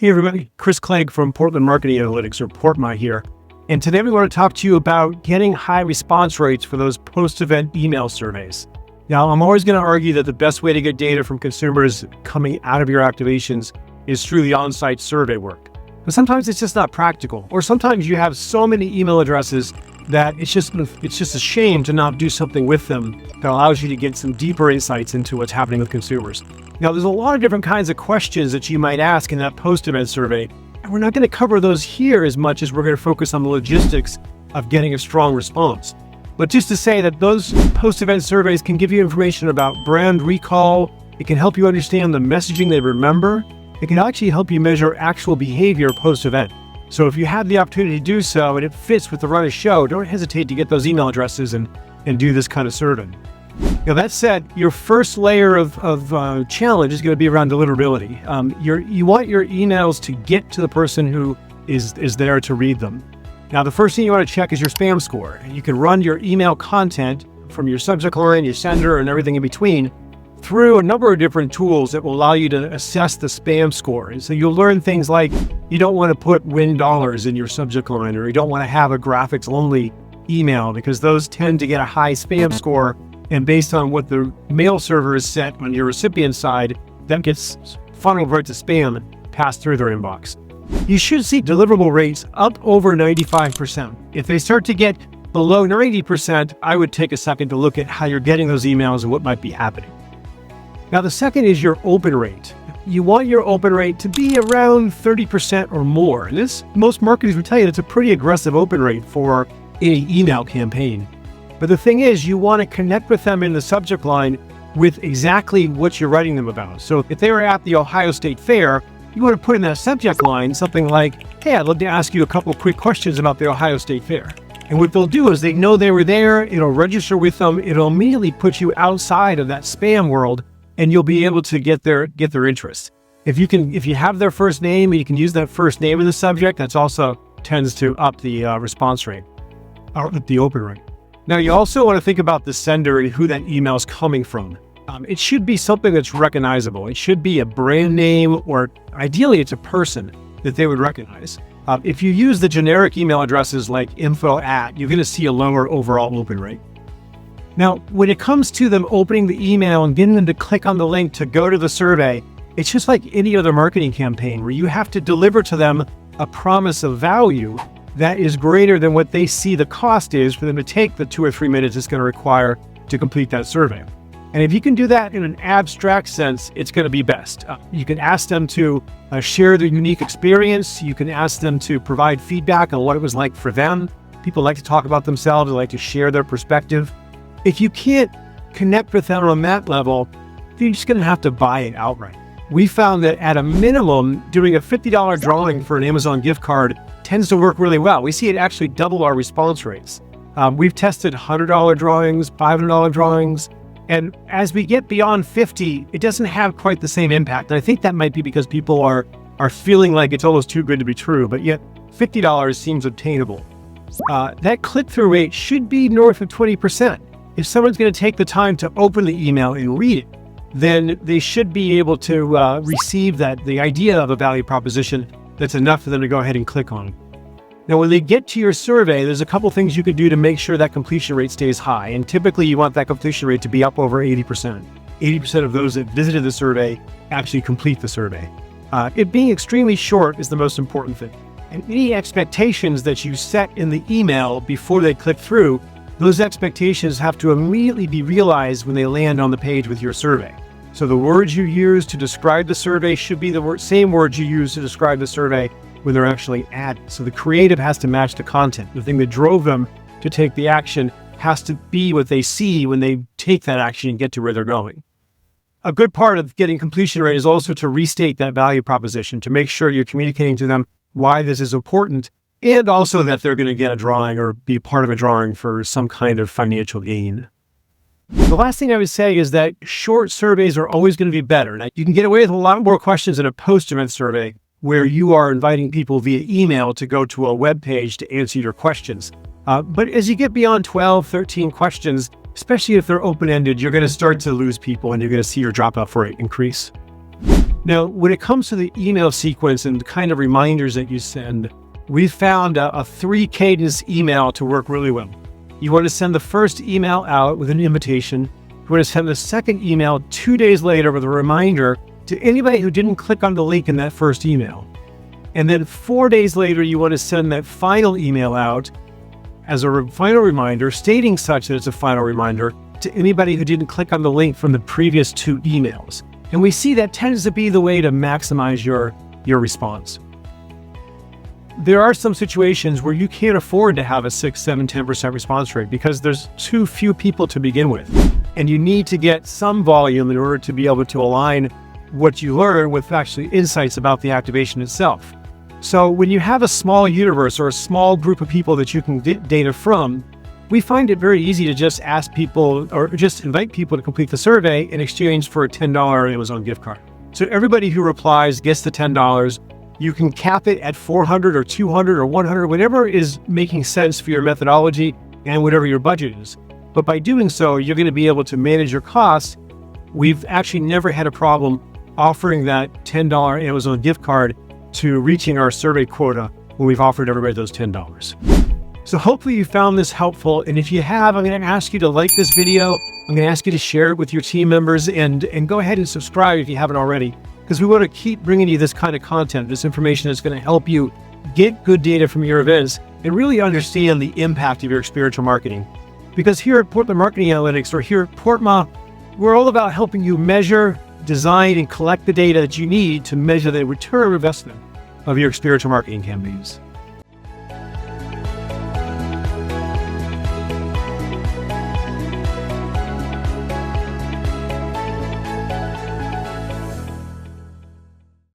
Hey everybody, Chris Clegg from Portland Marketing Analytics, or PortMA here. And today we want to talk to you about getting high response rates for those post-event email surveys. Now, I'm always going to argue that the best way to get data from consumers coming out of your activations is through the on-site survey work. But sometimes it's just not practical, or sometimes you have so many email addresses that it's just a shame to not do something with them that allows you to get some deeper insights into what's happening with consumers. Now, there's a lot of different kinds of questions that you might ask in that post-event survey, and we're not going to cover those here as much as we're going to focus on the logistics of getting a strong response. But just to say that those post-event surveys can give you information about brand recall, it can help you understand the messaging they remember, it can actually help you measure actual behavior post-event. So if you have the opportunity to do so and it fits with the run of show, don't hesitate to get those email addresses and do this kind of survey. Now, that said, your first layer of challenge is going to be around deliverability. You want your emails to get to the person who is there to read them. Now, the first thing you want to check is your spam score. You can run your email content from your subject line, your sender, and everything in between through a number of different tools that will allow you to assess the spam score. And so you'll learn things like you don't want to put win dollars in your subject line, or you don't want to have a graphics only email because those tend to get a high spam score. And based on what the mail server is set on your recipient side, that gets funneled right to spam and passed through their inbox. You should see deliverable rates up over 95%. If they start to get below 90%, I would take a second to look at how you're getting those emails and what might be happening. Now, the second is your open rate. You want your open rate to be around 30% or more. And this, most marketers will tell you, it's a pretty aggressive open rate for any email campaign. But the thing is, you want to connect with them in the subject line with exactly what you're writing them about. So if they were at the Ohio State Fair, you want to put in that subject line something like, hey, I'd love to ask you a couple quick questions about the Ohio State Fair. And what they'll do is they know they were there, it'll register with them, it'll immediately put you outside of that spam world, and you'll be able to get their interest. If you have their first name, and you can use that first name in the subject, that's also tends to up the response rate, or the open rate. Now, you also want to think about the sender and who that email is coming from. It should be something that's recognizable. It should be a brand name, or ideally it's a person that they would recognize. If you use the generic email addresses like info@, you're going to see a lower overall open rate. Now, when it comes to them opening the email and getting them to click on the link to go to the survey, it's just like any other marketing campaign where you have to deliver to them a promise of value that is greater than what they see the cost is for them to take the 2 or 3 minutes it's going to require to complete that survey. And if you can do that in an abstract sense, it's going to be best. You can ask them to share their unique experience. You can ask them to provide feedback on what it was like for them. People like to talk about themselves. They like to share their perspective. If you can't connect with them on that level, you're just going to have to buy it outright. We found that at a minimum, doing a $50 drawing for an Amazon gift card tends to work really well. We see it actually double our response rates. We've tested $100 drawings, $500 drawings, and as we get beyond 50, it doesn't have quite the same impact. And I think that might be because people are feeling like it's almost too good to be true, but yet $50 seems obtainable. That click-through rate should be north of 20%. If someone's going to take the time to open the email and read it, then they should be able to receive the idea of a value proposition that's enough for them to go ahead and click on. Now, when they get to your survey, there's a couple things you could do to make sure that completion rate stays high. And typically you want that completion rate to be up over 80%. 80% of those that visited the survey actually complete the survey. It being extremely short is the most important thing. And any expectations that you set in the email before they click through, those expectations have to immediately be realized when they land on the page with your survey. So the words you use to describe the survey should be the same words you use to describe the survey when they're actually added. So the creative has to match the content. The thing that drove them to take the action has to be what they see when they take that action and get to where they're going. A good part of getting completion rate is also to restate that value proposition, to make sure you're communicating to them why this is important, and also that they're going to get a drawing or be part of a drawing for some kind of financial gain. The last thing I would say is that short surveys are always going to be better. Now, you can get away with a lot more questions in a post-event survey where you are inviting people via email to go to a web page to answer your questions. But as you get beyond 12, 13 questions, especially if they're open-ended, you're going to start to lose people and you're going to see your drop-off rate increase. Now, when it comes to the email sequence and the kind of reminders that you send, we found a 3-cadence email to work really well. You want to send the first email out with an invitation. You want to send the second email 2 days later with a reminder to anybody who didn't click on the link in that first email. And then 4 days later, you want to send that final email out as a final reminder, stating such that it's a final reminder to anybody who didn't click on the link from the previous 2 emails. And we see that tends to be the way to maximize your response. There are some situations where you can't afford to have a 6, 7, 10% response rate because there's too few people to begin with. And you need to get some volume in order to be able to align what you learn with actually insights about the activation itself. So when you have a small universe or a small group of people that you can get data from, we find it very easy to just ask people or just invite people to complete the survey in exchange for a $10 Amazon gift card. So everybody who replies gets the $10. You can cap it at 400 or 200 or 100, whatever is making sense for your methodology and whatever your budget is. But by doing so, you're going to be able to manage your costs. We've actually never had a problem offering that $10 Amazon gift card to reaching our survey quota when we've offered everybody those $10. So hopefully you found this helpful. And if you have, I'm going to ask you to like this video. I'm going to ask you to share it with your team members and go ahead and subscribe if you haven't already, because we want to keep bringing you this kind of content, this information that's going to help you get good data from your events and really understand the impact of your experiential marketing. Because here at PortMA Marketing Analytics, or here at PortMA, we're all about helping you measure, design, and collect the data that you need to measure the return on investment of your experiential marketing campaigns.